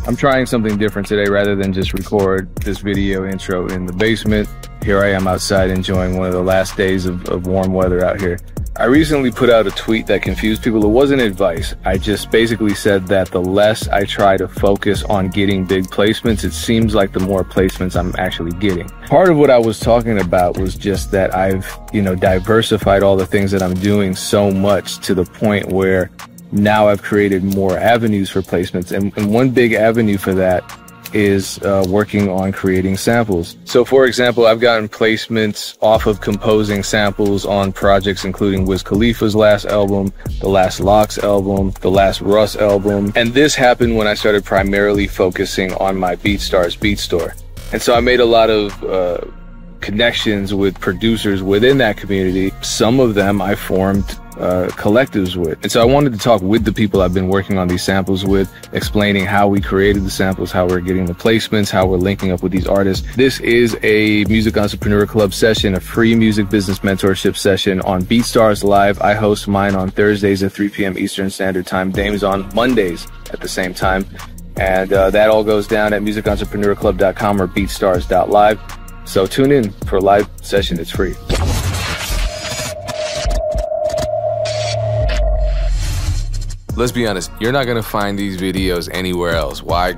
I'm trying something different today. Rather than just record this video intro in the basement, here I am outside enjoying one of the last days of warm weather out here. I recently put out a tweet that confused people. It wasn't advice. I just basically said that the less I try to focus on getting big placements, it seems like the more placements I'm actually getting. Part of what I was talking about was just that I've, diversified all the things that I'm doing so much to the point where now I've created more avenues for placements. And one big avenue for that is working on creating samples. So for example, I've gotten placements off of composing samples on projects including Wiz Khalifa's last album, the last Lox album, the last Russ album. And this happened when I started primarily focusing on my BeatStars beat store. And so I made a lot of connections with producers within that community. Some of them I formed collectives with. And so I wanted to talk with the people I've been working on these samples with, explaining how we created the samples, how we're getting the placements, how we're linking up with these artists. This is a Music Entrepreneur Club session, a free music business mentorship session on BeatStars Live. I host mine on Thursdays at 3 p.m. Eastern Standard Time. Dame's on Mondays at the same time. And that all goes down at musicentrepreneurclub.com or beatstars.live. So tune in for a live session. It's free. Let's be honest, you're not gonna find these videos anywhere else. Why?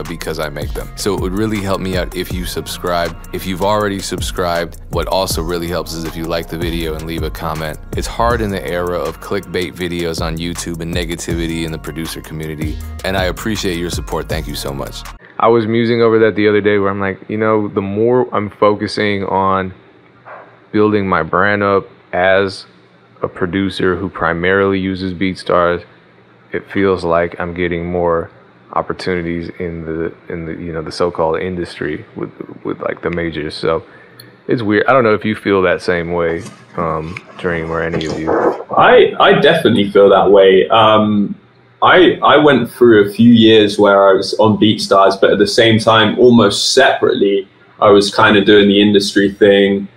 Because I make them. So it would really help me out if you subscribe. If you've already subscribed, what also really helps is if you like the video and leave a comment. It's hard in the era of clickbait videos on YouTube and negativity in the producer community, and I appreciate your support. Thank you so much. I was musing over that the other day where I'm like, the more I'm focusing on building my brand up as a producer who primarily uses BeatStars, it feels like I'm getting more opportunities in the so-called industry with like the majors. So it's weird. I don't know if you feel that same way, Dream, or any of you. I definitely feel that way. I went through a few years where I was on BeatStars, but at the same time, almost separately, I was kind of doing the industry thing,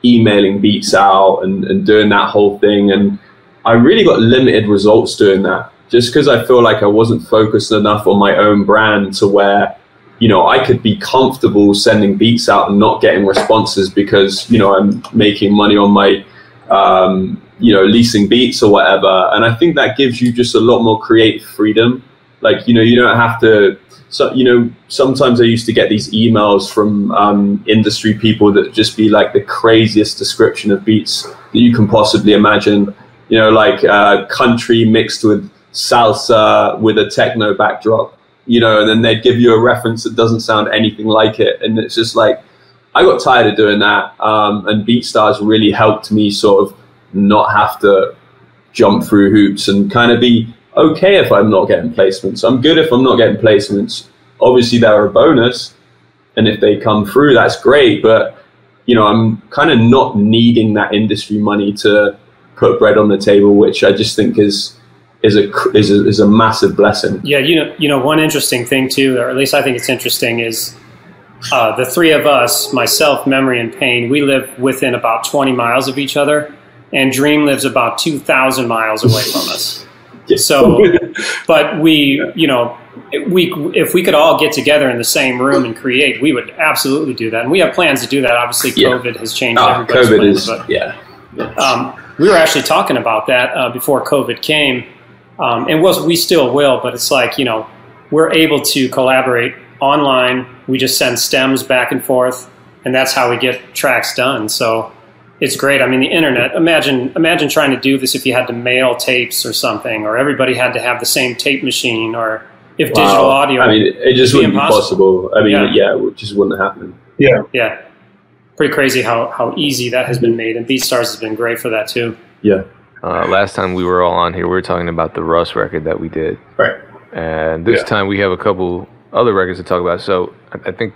emailing beats out and doing that whole thing. And I really got limited results doing that, just because I feel like I wasn't focused enough on my own brand to where, I could be comfortable sending beats out and not getting responses because, I'm making money on my, leasing beats or whatever. And I think that gives you just a lot more creative freedom. Like, you don't have to, sometimes I used to get these emails from industry people that just be like the craziest description of beats that you can possibly imagine. Country mixed with salsa with a techno backdrop, and then they'd give you a reference that doesn't sound anything like it. And it's just like, I got tired of doing that. And BeatStars really helped me sort of not have to jump through hoops and kind of be okay if I'm not getting placements. I'm good if I'm not getting placements. Obviously, they're a bonus. And if they come through, that's great. But, I'm kind of not needing that industry money to put bread on the table, which I just think is a massive blessing. Yeah, one interesting thing too, or at least I think it's interesting, is the three of us, myself, Memory, and Pain, we live within about 20 miles of each other, and Dream lives about 2,000 miles away from us. So, but if we could all get together in the same room and create, we would absolutely do that, and we have plans to do that. Obviously, COVID has changed everybody's plans. We were actually talking about that before COVID came, and we still will, but it's like, we're able to collaborate online. We just send stems back and forth, and that's how we get tracks done. So it's great. I mean, the internet, imagine trying to do this if you had to mail tapes or something, or everybody had to have the same tape machine, or if digital audio. I mean, it just wouldn't be possible. I mean, it just wouldn't happen. Yeah. Pretty crazy how easy that has been made, and BeatStars has been great for that too. Yeah. Last time we were all on here, we were talking about the Russ record that we did. Right. And this time we have a couple other records to talk about. So I think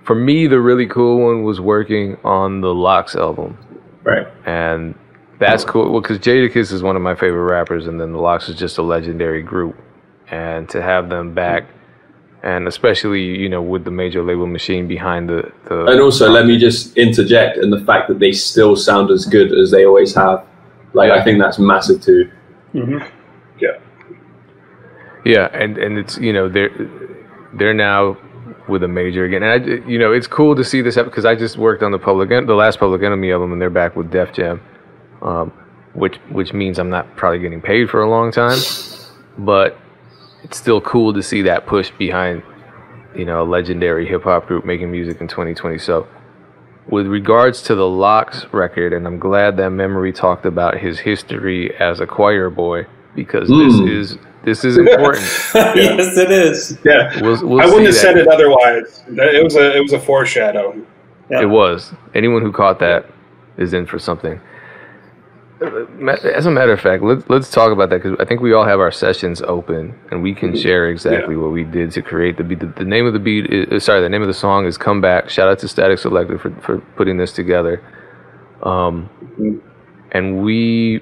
for me, the really cool one was working on the Lox album. Right. And that's cool. Well, because Jadakiss is one of my favorite rappers, and then the Lox is just a legendary group. And to have them back, and especially, with the major label machine behind the And also, let me just interject, and the fact that they still sound as good as they always have. Like, I think that's massive too. Mm-hmm. Yeah. Yeah, and it's, you know, they're now with a major again, and you know, it's cool to see this happen because I just worked on the last Public Enemy album, and they're back with Def Jam, which means I'm not probably getting paid for a long time, but it's still cool to see that push behind, you know, a legendary hip hop group making music in 2020. So, with regards to the Lox record, and I'm glad that Memory talked about his history as a choir boy, because this is important. Yes, it is. Yeah, we'll I wouldn't have said it otherwise. It was a foreshadow. Yeah. It was. Anyone who caught that is in for something. As a matter of fact, let's talk about that, because I think we all have our sessions open and we can share exactly what we did to create the beat. The name of the beat is, the name of the song is Come Back. Shout out to Statik Selekta for putting this together. And we,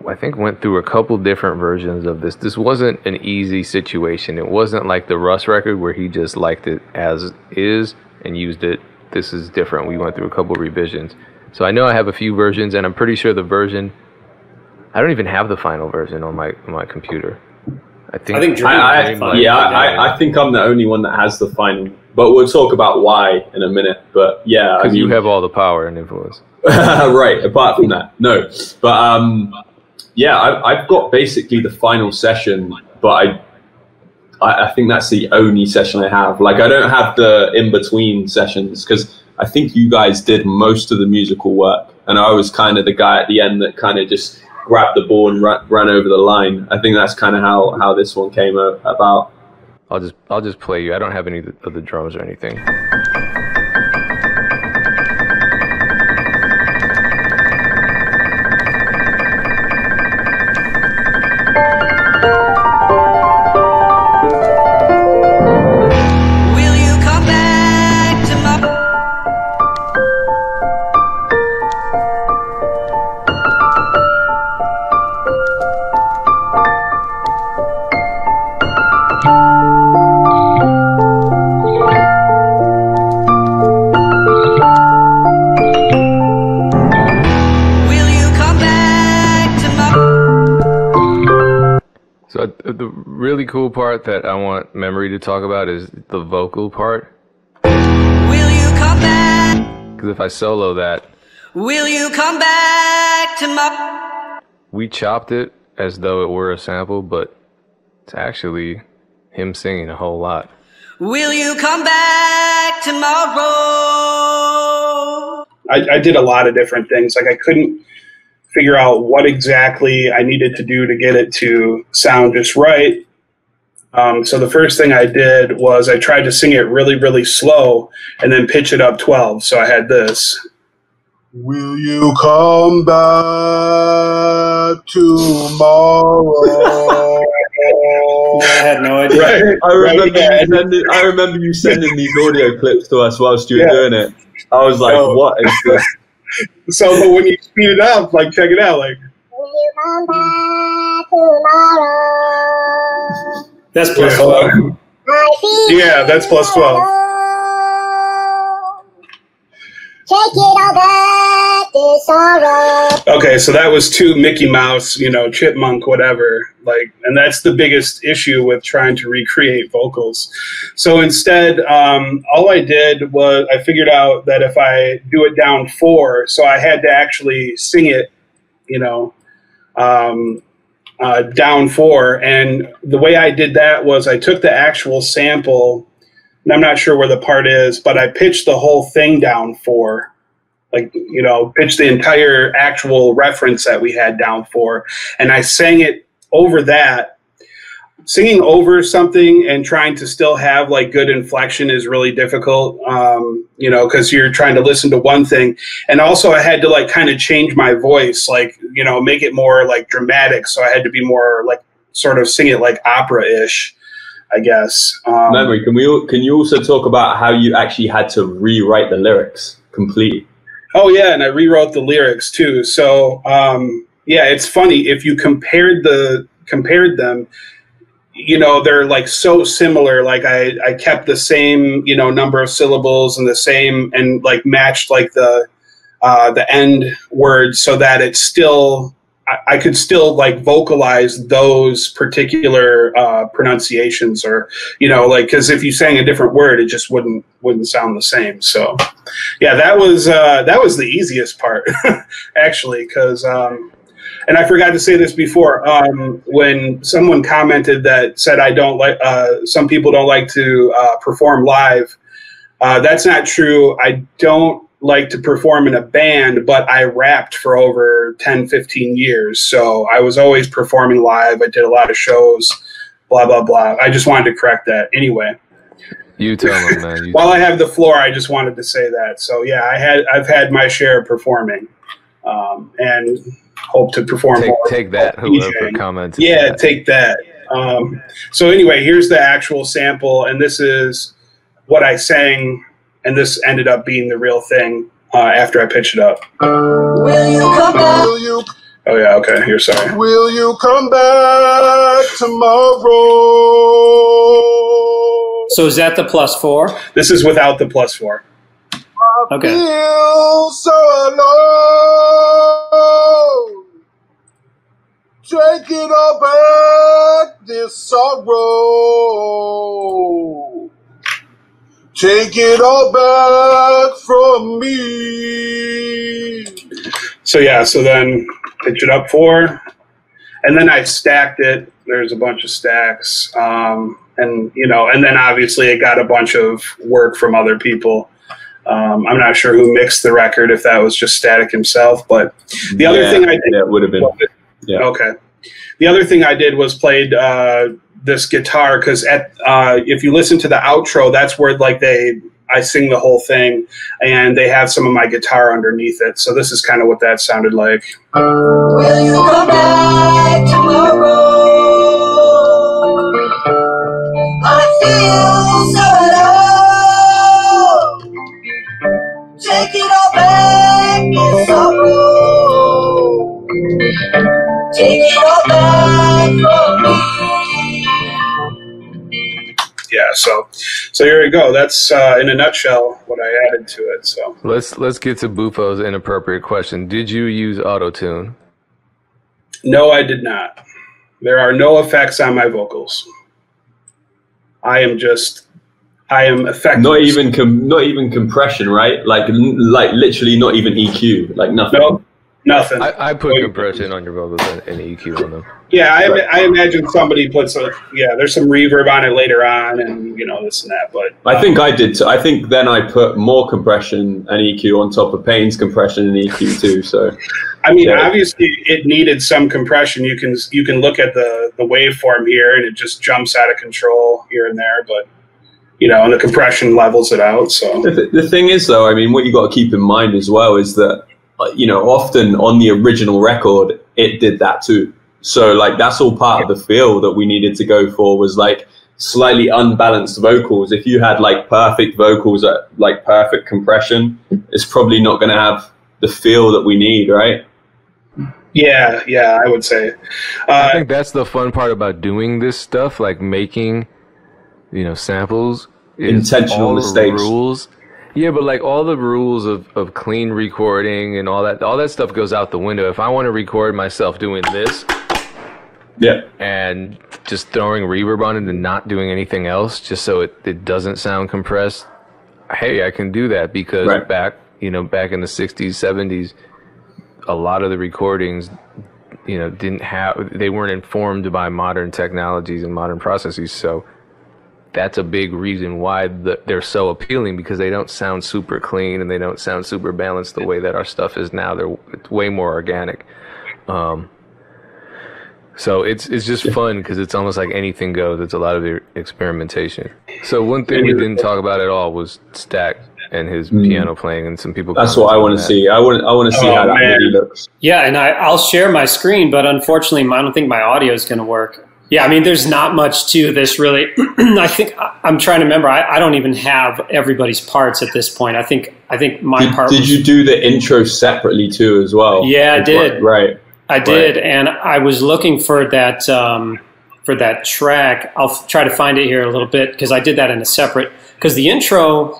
I think, went through a couple different versions of this. This wasn't an easy situation. It wasn't like the Russ record where he just liked it as is and used it. This is different. We went through a couple revisions. So I know I have a few versions, and I'm pretty sure the version, I don't even have the final version on my computer. I think I think I'm the only one that has the final, but we'll talk about why in a minute. But yeah, because you have all the power and influence. Right. Apart from that, no. But yeah, I've got basically the final session, but I think that's the only session I have. Like, I don't have the in-between sessions, because I think you guys did most of the musical work, and I was kind of the guy at the end that kind of just grabbed the ball and ran over the line. I think that's kind of how this one came about. I'll just play you. I don't have any of the drums or anything. The really cool part that I want Memory to talk about is the vocal part. Will you come back? Because if I solo that, will you come back to my... We chopped it as though it were a sample, but it's actually him singing a whole lot. Will you come back tomorrow? I did a lot of different things. Like, I couldn't figure out what exactly I needed to do to get it to sound just right. So the first thing I did was I tried to sing it really, really slow and then pitch it up 12. So I had this. Will you come back tomorrow? I had no idea. Right? I remember you sending these audio clips to us whilst you were doing it. I was like, what is this? So, but when you speed it up, like, check it out, like, will you come back tomorrow? That's plus 12. Yeah, that's plus 12. Take it all back to sorrow. Okay, so that was too Mickey Mouse, you know, chipmunk, whatever. Like, and that's the biggest issue with trying to recreate vocals. So instead, all I did was I figured out that if I do it down 4, so I had to actually sing it, you know, down 4. And the way I did that was I took the actual sample, and I'm not sure where the part is, but I pitched the whole thing down 4. Like, you know, pitched the entire actual reference that we had down 4. And I sang it over that. Singing over something and trying to still have, like, good inflection is really difficult, you know, because you're trying to listen to one thing. And also I had to, like, kind of change my voice, like, you know, make it more, like, dramatic. So I had to be more, like, sort of sing it like opera-ish, I guess. Memory, can you also talk about how you actually had to rewrite the lyrics completely? Oh yeah, and I rewrote the lyrics too. So yeah, it's funny if you compared them. You know, they're like so similar. Like I kept the same, you know, number of syllables and the same, and like matched like the end words so that it still I could still like vocalize those particular pronunciations, or like, because if you sang a different word, it just wouldn't sound the same. So yeah, that was the easiest part actually, because and I forgot to say this before, when someone commented that said I don't like some people don't like to perform live. That's not true. I don't like to perform in a band, but I rapped for over 10, 15 years. So I was always performing live. I did a lot of shows, blah, blah, blah. I just wanted to correct that. Anyway. You tell them, man. While I have the floor, I just wanted to say that. So yeah, I've had my share of performing, and hope to perform more. Take that, whoever commented. Yeah, take that. So anyway, here's the actual sample, and this is what I sang. And this ended up being the real thing after I pitched it up. Will you come back? Oh, yeah, okay, you're sorry. Will you come back tomorrow? So is that the +4? This is without the +4. Okay. I feel so alone. Taking all back this sorrow. Take it all back from me. So yeah, so then pitch it up 4, and then I stacked it. There's a bunch of stacks, and and then obviously it got a bunch of work from other people. I'm not sure who mixed the record, if that was just Statik himself, but the other thing I did, it would have been. Yeah. Okay. The other thing I did was played this guitar, because if you listen to the outro, that's where like I sing the whole thing, and they have some of my guitar underneath it. So this is kind of what that sounded like. Will you come back tomorrow? I feel so alone. Take it all back in sorrow. Take it all back from me. Yeah, so here we go. That's in a nutshell what I added to it. So let's get to Bufo's inappropriate question. Did you use auto-tune? No, I did not. There are no effects on my vocals. I am effective. Not even compression, right? Like literally not even EQ, like nothing. No, nothing. I put compression on your vocals and EQ on them. Yeah, I imagine somebody puts there's some reverb on it later on, and this and that. But I think I did too. I think then I put more compression and EQ on top of Payne's compression and EQ too. So I mean, obviously it needed some compression. You can look at the waveform here, and it just jumps out of control here and there, but and the compression levels it out. So the thing is, though, I mean, what you got to keep in mind as well is that often on the original record it did that too. So like that's all part of the feel that we needed to go for, was like slightly unbalanced vocals. If you had like perfect vocals at like perfect compression, it's probably not going to have the feel that we need, right? Yeah, I would say. I think that's the fun part about doing this stuff, like making, samples. Intentional mistakes. Rules. Yeah, but like all the rules of clean recording and all that stuff goes out the window. If I want to record myself doing this, and just throwing reverb on it and not doing anything else, just so it doesn't sound compressed, hey, I can do that, because back in the 60s, 70s, a lot of the recordings, they weren't informed by modern technologies and modern processes. So that's a big reason why they're so appealing, because they don't sound super clean and they don't sound super balanced the way that our stuff is now. It's way more organic. So it's just fun, because it's almost like anything goes. It's a lot of experimentation. So one thing we didn't talk about at all was Stack and his piano playing, and some people. That's what I want to see. I want to see how that really looks. Yeah, and I'll share my screen, but unfortunately, I don't think my audio is going to work. Yeah, I mean, there's not much to this really. I think I'm trying to remember. I don't even have everybody's parts at this point. I think my part. Did you do the intro separately too as well? Yeah, I did. Right. I did, and I was looking for that track. I'll try to find it here a little bit, because I did that in a separate. Because the intro,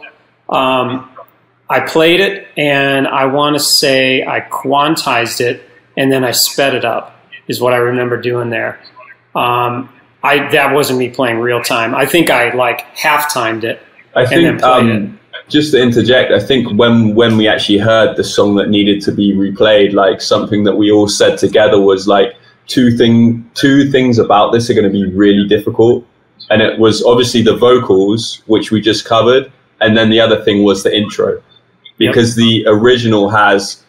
I played it, and I want to say I quantized it, and then I sped it up, is what I remember doing there. That wasn't me playing real time. I think I like half-timed it. I think, just to interject, I think when we actually heard the song that needed to be replayed, like something that we all said together was like, two things about this are going to be really difficult. And it was obviously the vocals, which we just covered. And then the other thing was the intro, because the original has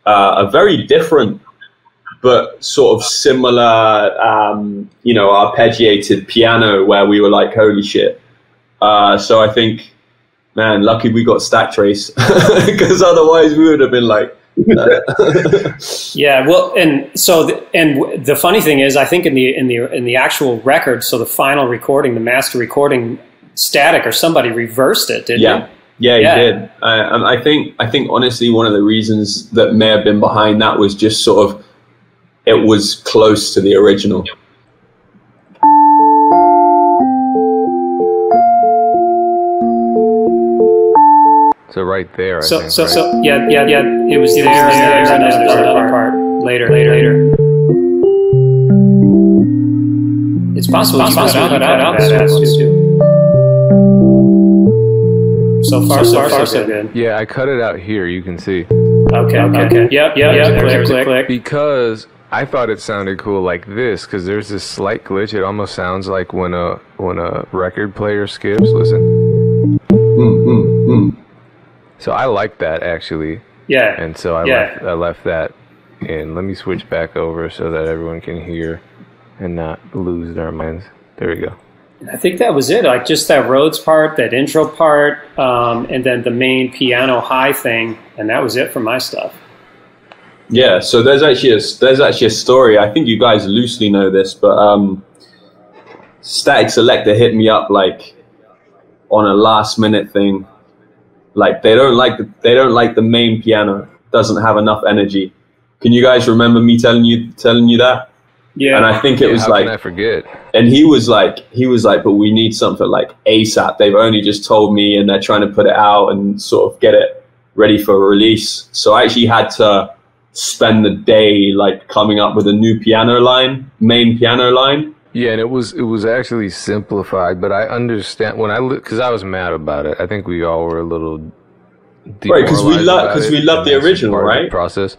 a very different but sort of similar, arpeggiated piano where we were like, holy shit. So I think, man, lucky we got Stack Trace, because otherwise we would have been like, yeah. Well, and so the funny thing is, I think in the actual record, so the final recording, the master recording, Statik or somebody reversed it, didn't you? Yeah, he did. I think honestly, one of the reasons that may have been behind that was just sort of, it was close to the original. So right there, it was there. There's another part later. It's possible you cut out too. So far, so good. Yeah, I cut it out here. You can see. Okay. Yep. Click. Because I thought it sounded cool like this, because there's this slight glitch. It almost sounds like when a record player skips. Listen. So I like that, actually. Yeah. And so I left that in. Let me switch back over so that everyone can hear and not lose their minds. There we go. I think that was it. Like just that Rhodes part, that intro part, and then the main piano high thing, and that was it for my stuff. Yeah. So there's actually a story. I think you guys loosely know this, but Statik Selekta hit me up like on a last minute thing. Like they don't like the main piano. Doesn't have enough energy. Can you guys remember me telling you that? Yeah. And I think it was how like, can I forget? And he was like, but we need something like ASAP. They've only just told me, and they're trying to put it out and sort of get it ready for release. So I actually had to spend the day like coming up with a new main piano line. Yeah, and it was actually simplified, but I understand because I was mad about it. I think we all were a little right, because we loved the original, right? Process.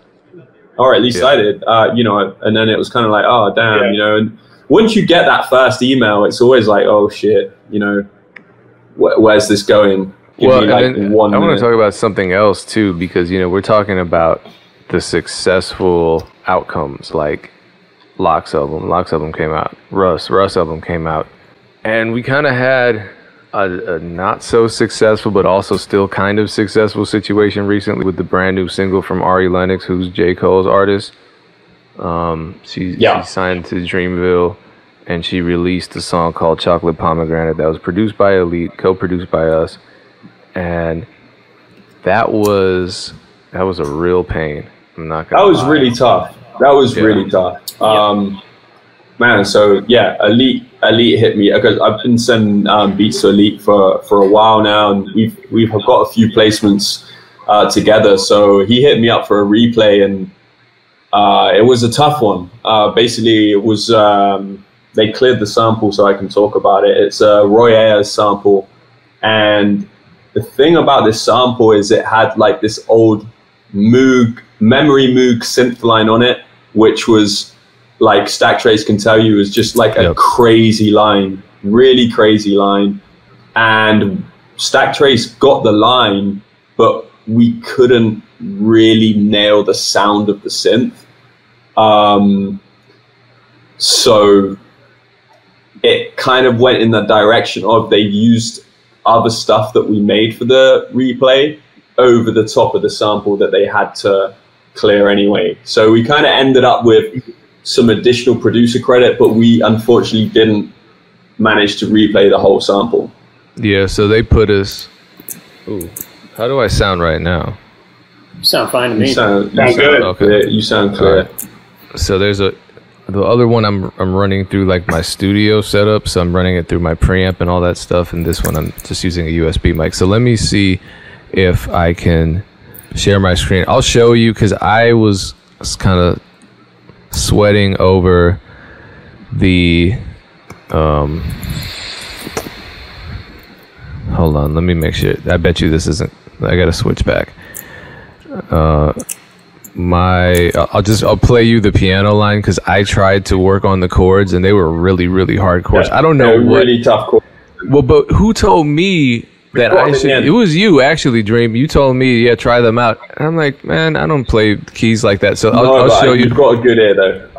Or at least I did, and then it was kind of like, oh damn, and once you get that first email, it's always like, oh shit, where's this going? I want to talk about something else too, because we're talking about the successful outcomes, like Lox album came out, Russ album came out, and we kind of had a not so successful but also still kind of successful situation recently with the brand new single from Ari Lennox, who's J. Cole's artist. She signed to Dreamville, and she released a song called Chocolate Pomegranate that was produced by Elite, co-produced by us, and that was a real pain. I'm not gonna lie. That was really tough. Really tough. Man, so yeah, Elite hit me because I've been sending beats to Elite for a while now, and we've got a few placements together. So he hit me up for a replay, and it was a tough one. Basically, it was they cleared the sample, so I can talk about it. It's a Roy Ayers sample, and the thing about this sample is it had like this old memory Moog synth line on it, which was like Stack Trace can tell you is just like a crazy line, really crazy line. And Stack Trace got the line, but we couldn't really nail the sound of the synth. So it kind of went in the direction of they used other stuff that we made for the replay over the top of the sample that they had to clear anyway. So we kind of ended up with some additional producer credit, but we unfortunately didn't manage to replay the whole sample. Yeah, so they put us... Ooh, how do I sound right now? You sound fine to me. You sound good. Okay. You sound clear. Right. So there's the other one I'm running through like my studio setup, so I'm running it through my preamp and all that stuff, and this one I'm just using a USB mic. So let me see if I can share my screen. I'll show you, because I was kind of sweating over the hold on, let me make sure. I bet you this isn't. I gotta switch back. I'll play you the piano line because I tried to work on the chords and they were really, really hard chords. I don't know what really tough chords. Well, but who told me that I should? It was you actually, Dream. You told me, yeah, try them out. And I'm like, man, I don't play keys like that. So I'll show you. You've got a good ear though.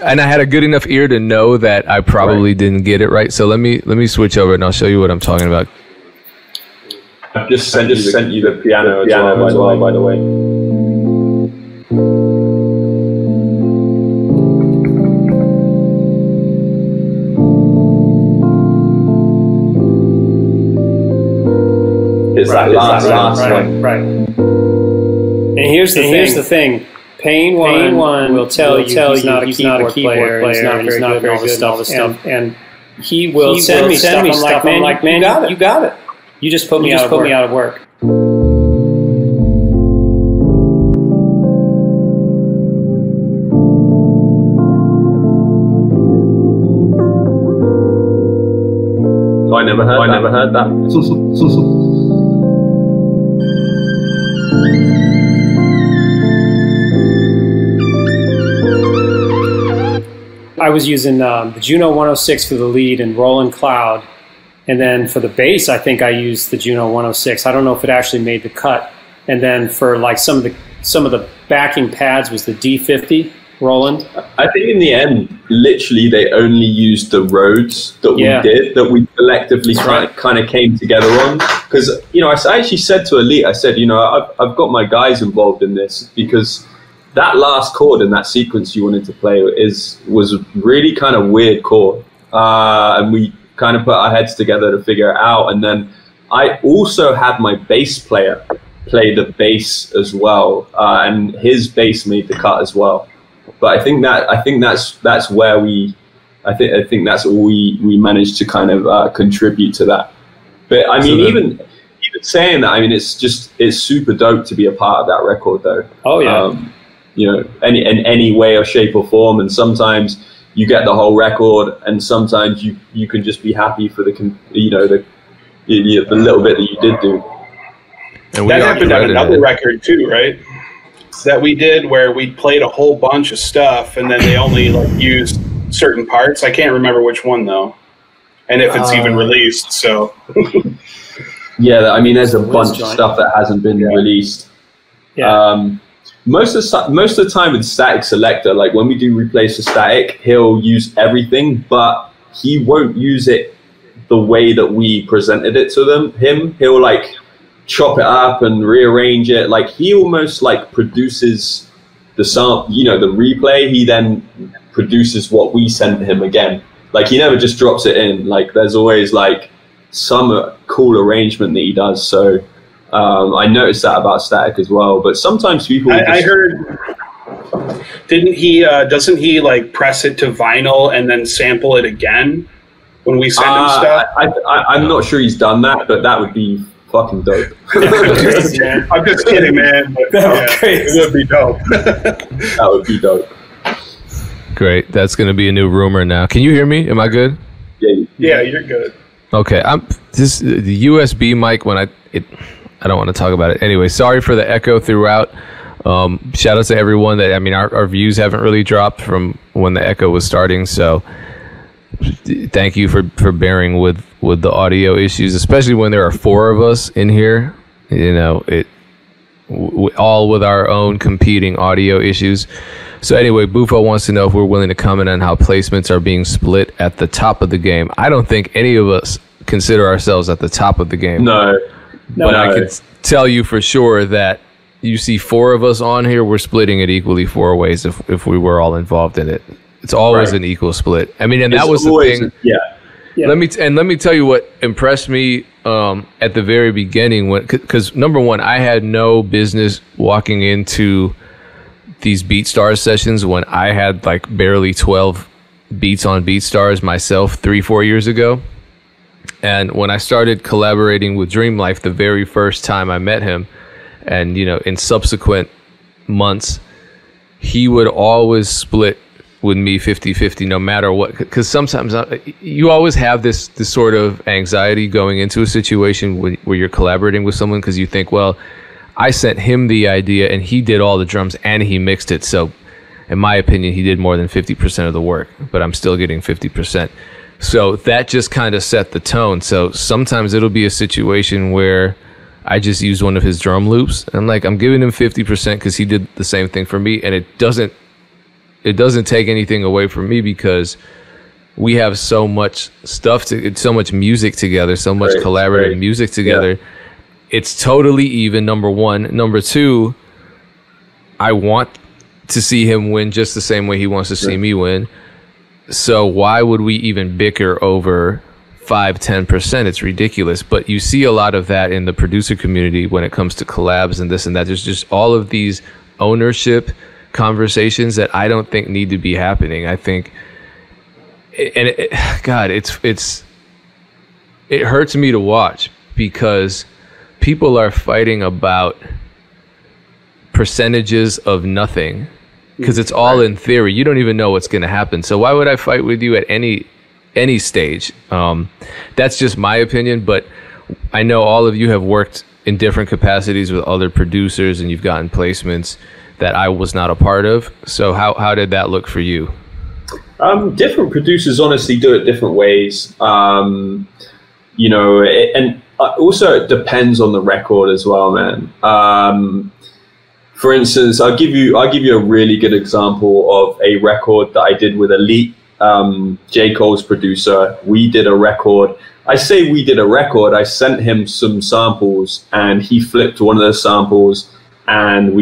And I had a good enough ear to know that I probably didn't get it right. So let me switch over and I'll show you what I'm talking about. I've just sent you the piano as well, by the way. It's that last one. Right. And here's the thing. Pane one will tell you he's not a keyboard player. He's not very good at all this stuff. And he will send me stuff. I'm like, man, you got it. You just put me out of work. I never heard that. I was using the Juno 106 for the lead and Roland Cloud. And then for the bass, I think I used the Juno 106. I don't know if it actually made the cut. And then for like some of the backing pads was the D50 Roland. I think in the end, literally they only used the Rhodes that we collectively kind of came together on. Because I actually said to Elite, I said, I've got my guys involved in this because that last chord in that sequence you wanted to play was really kind of weird chord, and we kind of put our heads together to figure it out. And then I also had my bass player play the bass as well, and his bass made the cut as well. But I think that's where I think that's all we managed to kind of contribute to that. But I mean, even saying that, I mean, it's super dope to be a part of that record, though. Oh yeah. In any way or shape or form, and sometimes you get the whole record, and sometimes you can just be happy for the little bit that you did do. And that happened on another record too, right? That we did where we played a whole bunch of stuff, and then they only used certain parts. I can't remember which one though, and if it's even released. So yeah, I mean, there's a bunch of stuff that hasn't been released. Yeah. Most of the time with Statik Selekta, like when we do replace the static, he'll use everything, but he won't use it the way that we presented it to him. He'll chop it up and rearrange it. Like he almost produces the sound, the replay. He then produces what we send him again. Like he never just drops it in. Like there's always some cool arrangement that he does. So I noticed that about Statik as well. But sometimes people I heard, didn't he doesn't he press it to vinyl and then sample it again when we send him stuff? I'm not sure he's done that, but that would be fucking dope. I'm just kidding, man. But, it would be dope. That would be dope. Great. That's going to be a new rumor now. Can you hear me? Am I good? Yeah, you're good. Okay. The USB mic when I don't want to talk about it. Anyway, sorry for the echo throughout. Shout out to everyone that, our views haven't really dropped from when the echo was starting. So thank you for bearing with the audio issues, especially when there are 4 of us in here, all with our own competing audio issues. So anyway, Bufo wants to know if we're willing to comment on how placements are being split at the top of the game. I don't think any of us consider ourselves at the top of the game. No. But I can tell you for sure that you see 4 of us on here, we're splitting it equally 4 ways if we were all involved in it. It's always an equal split. I mean, and that was the thing. Yeah. Let me tell you what impressed me at the very beginning, because number one, I had no business walking into these BeatStars sessions when I had barely 12 beats on BeatStars myself 3-4 years ago. And when I started collaborating with Dream Life the very first time I met him, and in subsequent months, he would always split with me 50-50 no matter what, because sometimes you always have this sort of anxiety going into a situation where you're collaborating with someone, because you think, well, I sent him the idea and he did all the drums and he mixed it, so in my opinion he did more than 50% of the work, but I'm still getting 50%. So that just kind of set the tone. So sometimes it'll be a situation where I just use one of his drum loops and I'm like, I'm giving him 50% because he did the same thing for me, and it doesn't take anything away from me because we have so much stuff so much music together, so much collaborative music together. Yeah. It's totally even, number one. Number two, I want to see him win just the same way he wants to see me win. So why would we even bicker over 5-10%? It's ridiculous. But you see a lot of that in the producer community when it comes to collabs and this and that. There's just all of these ownership conversations that I don't think need to be happening. I think, and God, it hurts me to watch because people are fighting about percentages of nothing because it's all in theory. You don't even know what's going to happen. So why would I fight with you at any stage? That's just my opinion, but I know all of you have worked in different capacities with other producers and you've gotten placements that I was not a part of. So how did that look for you? Different producers honestly do it different ways. You know, and also it depends on the record as well, man. For instance, I'll give you a really good example of a record that I did with Elite, J. Cole's producer. We did a record. I say we did a record. I sent him some samples and he flipped one of those samples and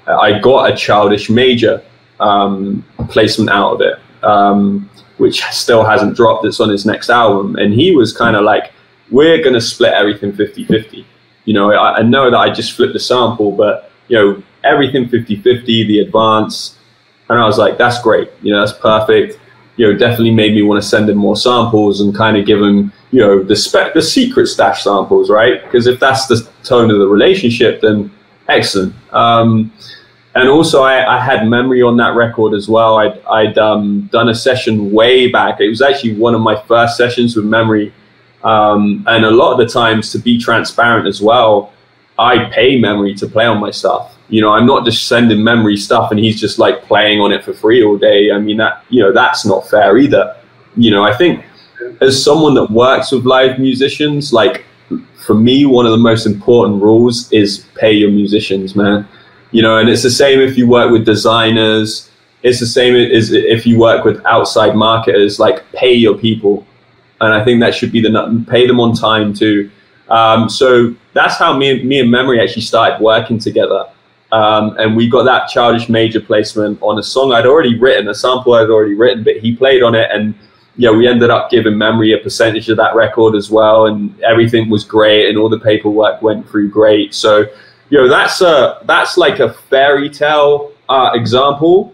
I got a Childish Major placement out of it, which still hasn't dropped. It's on his next album. And he was kind of like, we're going to split everything 50-50. You know, I know that I just flipped the sample, but, you know, everything 50-50, the advance. And I was like, that's great. You know, that's perfect. You know, definitely made me want to send him more samples and kind of give him, you know, the secret stash samples, right? Because if that's the tone of the relationship, then excellent. And also I had Memory on that record as well. I'd done a session way back. It was actually one of my first sessions with Memory. And a lot of the times, to be transparent as well, I pay Memory to play on my stuff. You know, I'm not just sending Memory stuff and he's just like playing on it for free all day. I mean, that, you know, that's not fair either. You know, I think as someone that works with live musicians, like for me, one of the most important rules is pay your musicians, man. You know, and it's the same if you work with designers. It's the same as if you work with outside marketers, like pay your people. And I think that should be pay them on time too. So that's how me and Memory actually started working together. And we got that Childish Major placement on a song I'd already written, a sample I'd already written, but he played on it. And yeah, we ended up giving Memory a percentage of that record as well. And everything was great and all the paperwork went through great. So, you know, that's like a fairy tale example.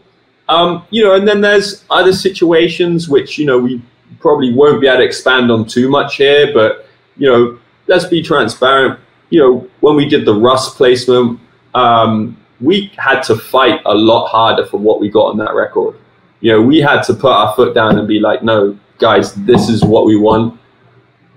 You know, and then there's other situations which, you know, we probably won't be able to expand on too much here, but, you know, let's be transparent. You know, when we did the Russ placement, we had to fight a lot harder for what we got on that record. You know, we had to put our foot down and be like, no, guys, this is what we want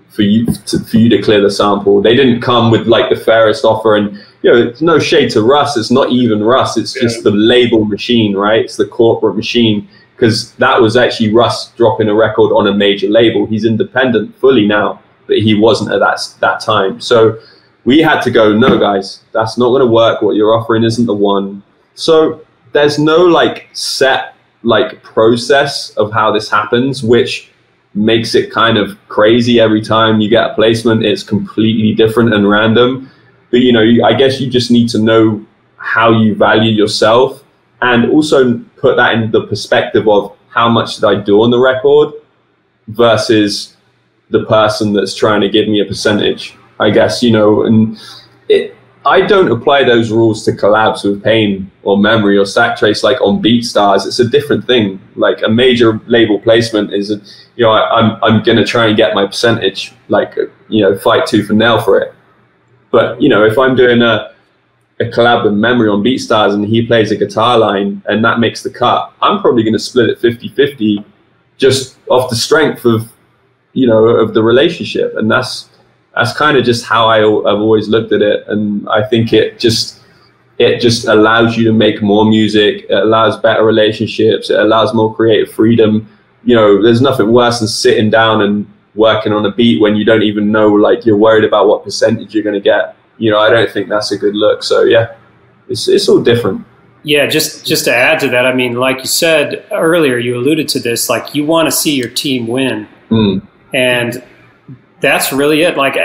for you to clear the sample. They didn't come with like the fairest offer, and, you know, it's no shade to Russ. It's not even Russ. It's just the label machine, right? It's the corporate machine, because that was actually Russ dropping a record on a major label. He's independent fully now, but he wasn't at that time. So we had to go, no, guys, that's not going to work. What you're offering isn't the one. So there's no like set like process of how this happens, which makes it kind of crazy. Every time you get a placement, it's completely different and random. But, you know, I guess you just need to know how you value yourself, and also put that in the perspective of how much did I do on the record versus the person that's trying to give me a percentage, I guess, you know. And I don't apply those rules to collabs with Pain or Memory or Stack Trace like on Vxndals. It's a different thing. Like a major label placement is, you know, I'm going to try and get my percentage, like, you know, fight tooth and nail for it. But, you know, if I'm doing a a collab with Memory on Vxndals and he plays a guitar line and that makes the cut, I'm probably going to split it 50-50 just off the strength of, you know, of the relationship. And that's kind of just how I've always looked at it. And I think it just allows you to make more music. It allows better relationships. It allows more creative freedom. You know, there's nothing worse than sitting down and working on a beat when you don't even know, like, you're worried about what percentage you're going to get. You know, I don't think that's a good look. So yeah, it's all different. Yeah, just to add to that, I mean, like you said earlier, you alluded to this, like you want to see your team win. And that's really it. Like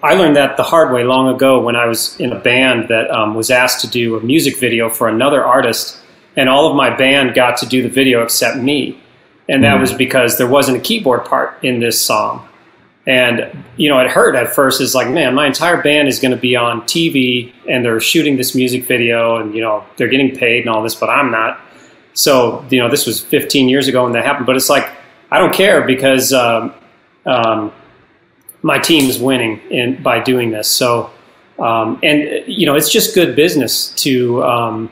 I learned that the hard way long ago when I was in a band that was asked to do a music video for another artist, and all of my band got to do the video except me. And that was because there wasn't a keyboard part in this song. And, you know, it hurt at first. It's like, man, my entire band is going to be on TV and they're shooting this music video and, you know, they're getting paid and all this, but I'm not. So, you know, this was 15 years ago when that happened. But it's like, I don't care because my team's winning by doing this. So, and, you know, it's just good business to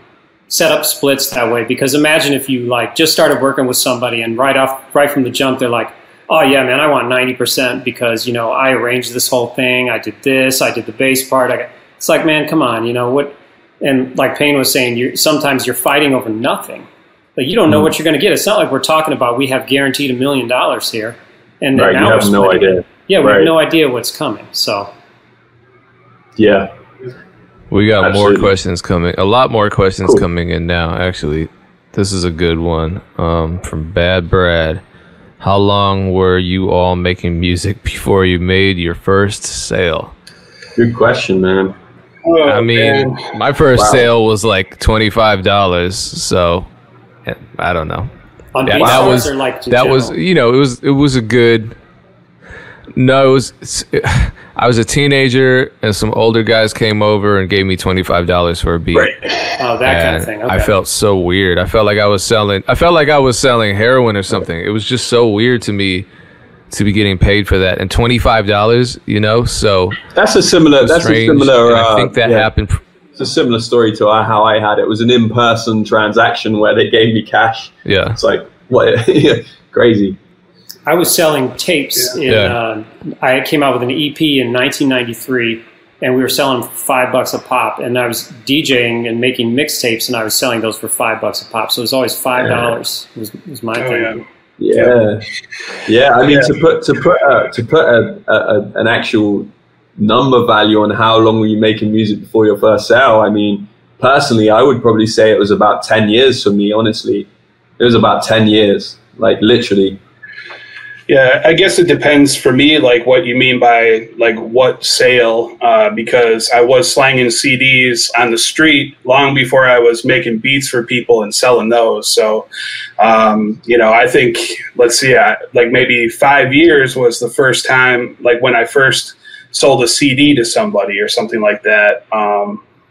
set up splits that way. Because imagine if you, like, just started working with somebody and right from the jump, they're like, oh yeah, man, I want 90% because, you know, I arranged this whole thing. I did this. I did the bass part. It's like, man, come on, you know what? And like Payne was saying, sometimes you're fighting over nothing. Like you don't know what you're going to get. It's not like we're talking about we have guaranteed $1 million here, and right, now you have no idea. Yeah, we have no idea what's coming. So yeah, we got more questions coming. A lot more questions coming in now. Actually, this is a good one from Bad Brad. How long were you all making music before you made your first sale? Good question, man. I mean, my first sale was like $25, so I don't know. On that was, or like that was, you know, it was a good. No, I was a teenager, and some older guys came over and gave me $25 for a beat. Right. Oh, that kind of thing. Okay. I felt so weird. I felt like I was selling heroin or something. It was just so weird to me to be getting paid for that. And $25, you know, so that's a similar. I think that happened. It's a similar story to how I had it. It was an in-person transaction where they gave me cash. Yeah, it's like what? Crazy. I was selling tapes. I came out with an EP in 1993, and we were selling for $5 a pop. And I was DJing and making mixtapes, and I was selling those for $5 a pop. So it was always $5. Was my thing. Yeah. I mean, to put an actual number value on how long were you making music before your first sale? I mean, personally, I would probably say it was about 10 years for me. Honestly, it was about 10 years, like literally. Yeah, I guess it depends for me, like what you mean by like what sale, because I was slanging CDs on the street long before I was making beats for people and selling those. So, you know, I think, let's see, like maybe 5 years was the first time, like when I first sold a CD to somebody or something like that,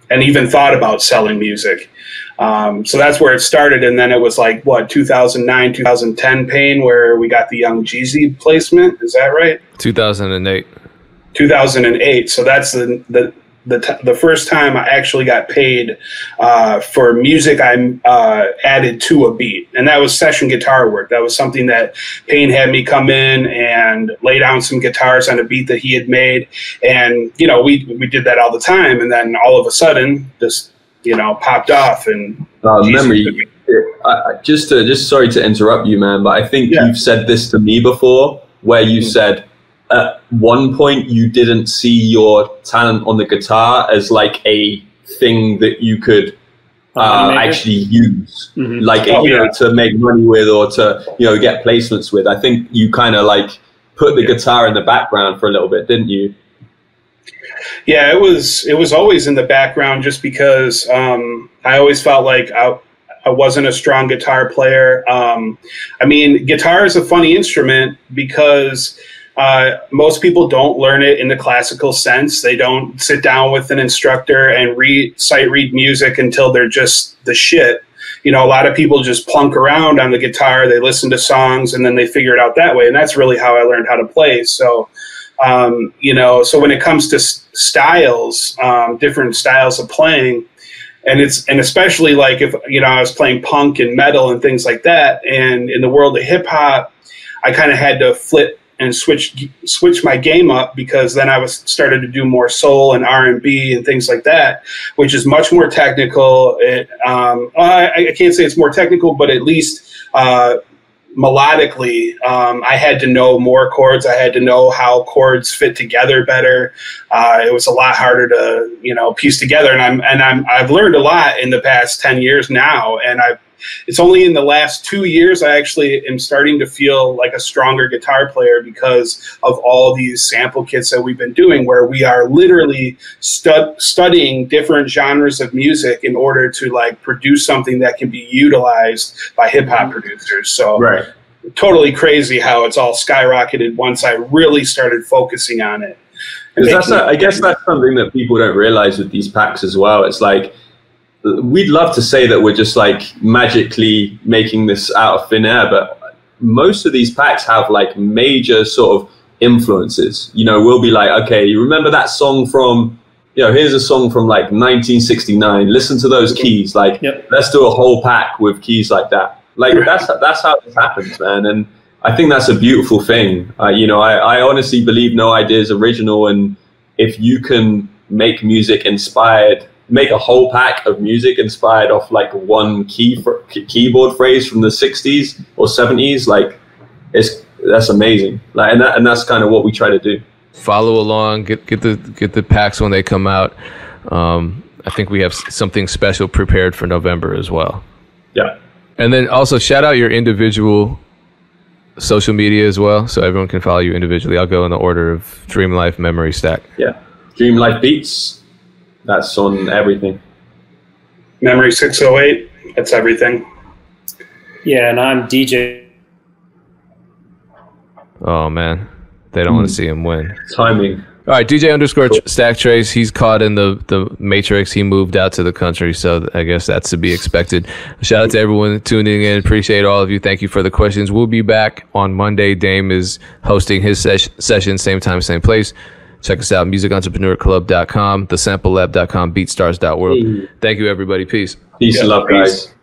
and even thought about selling music. So that's where it started. And then it was like, what, 2009, 2010 Payne, where we got the Young Jeezy placement. Is that right? 2008. 2008. So that's the first time I actually got paid for music I added to a beat. And that was session guitar work. That was something that Payne had me come in and lay down some guitars on a beat that he had made. And, you know, we did that all the time. And then all of a sudden, just, you know, popped off. And Memory, just sorry to interrupt you, man, but I think you've said this to me before, where you said at one point you didn't see your talent on the guitar as like a thing that you could actually use, like you know, to make money with or to, you know, get placements with. I think you kind of like put the guitar in the background for a little bit, didn't you? Yeah, it was always in the background just because I always felt like I wasn't a strong guitar player. I mean, guitar is a funny instrument because most people don't learn it in the classical sense. They don't sit down with an instructor and sight read music until they're just the shit. You know, a lot of people just plunk around on the guitar, they listen to songs, and then they figure it out that way. And that's really how I learned how to play. So, you know, so when it comes to styles, different styles of playing, And especially like if, you know, I was playing punk and metal and things like that. And in the world of hip hop, I kind of had to flip and switch my game up, because then I was started to do more soul and R&B and things like that, which is much more technical. I can't say it's more technical, but at least melodically, I had to know more chords. I had to know how chords fit together better. It was a lot harder to, you know, piece together. And I've learned a lot in the past 10 years now. And it's only in the last 2 years I actually am starting to feel like a stronger guitar player, because of all these sample kits that we've been doing, where we are literally studying different genres of music in order to like produce something that can be utilized by hip hop producers. So totally crazy how it's all skyrocketed once I really started focusing on it. I guess that's something that people don't realize with these packs as well. It's like, we'd love to say that we're just like magically making this out of thin air, but most of these packs have like major sort of influences. You know, we'll be like, okay, you remember that song from, you know, here's a song from like 1969. Listen to those keys. Like, let's do a whole pack with keys like that. Like that's how this happens, man. And I think that's a beautiful thing. You know, I honestly believe no idea is original, and if you can make music inspired, make a whole pack of music inspired off like one keyboard phrase from the 60s or 70s, like that's amazing. Like, and that's kind of what we try to do. Follow along, get the packs when they come out. I think we have something special prepared for November as well. Yeah. And then also shout out your individual social media as well, so everyone can follow you individually. I'll go in the order of Dream Life Memory Stack. Yeah. Dream Life Beats. That's on everything. Memory 608. That's everything. Yeah, and I'm DJ. Oh man, they don't want to see him win. Timing. All right, DJ underscore Stack Trace. He's caught in the Matrix. He moved out to the country, so I guess that's to be expected. Shout out to everyone tuning in. Appreciate all of you. Thank you for the questions. We'll be back on Monday. Dame is hosting his session, same time, same place. Check us out, musicentrepreneur.club.com, thesamplelab.com, beatstars.world. Thank you, everybody. Peace. Peace and love, guys.